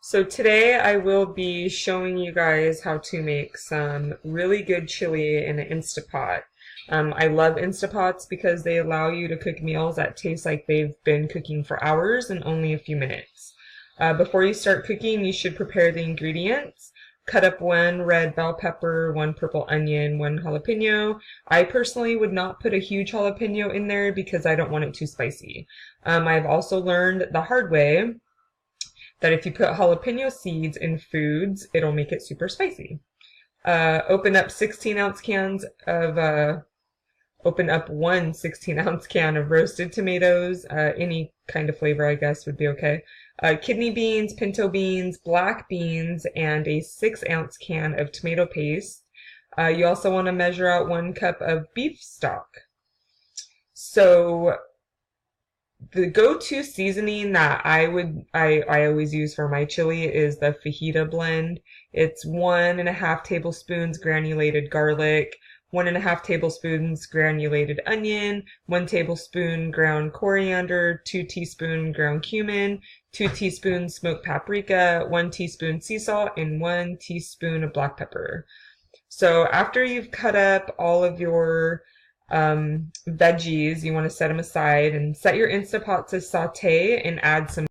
So today I will be showing you guys how to make some really good chili in an Instapot. I love Instapots because they allow you to cook meals that taste like they've been cooking for hours in only a few minutes. Before you start cooking, you should prepare the ingredients. Cut up one red bell pepper, one purple onion, one jalapeno. I personally would not put a huge jalapeno in there because I don't want it too spicy. I've also learned the hard way that if you put jalapeno seeds in foods, it'll make it super spicy. Open up 16-ounce cans of, open up one 16-ounce can of roasted tomatoes. Any kind of flavor, I guess, would be okay. Kidney beans, pinto beans, black beans, and a 6-ounce can of tomato paste. You also want to measure out 1 cup of beef stock. So the go-to seasoning that I always use for my chili is the fajita blend. It's 1.5 tablespoons granulated garlic, 1.5 tablespoons granulated onion, 1 tablespoon ground coriander, 2 teaspoons ground cumin, 2 teaspoons smoked paprika, 1 teaspoon sea salt, and 1 teaspoon of black pepper. So after you've cut up all of your veggies, you want to set them aside and set your Instapot to saute and add some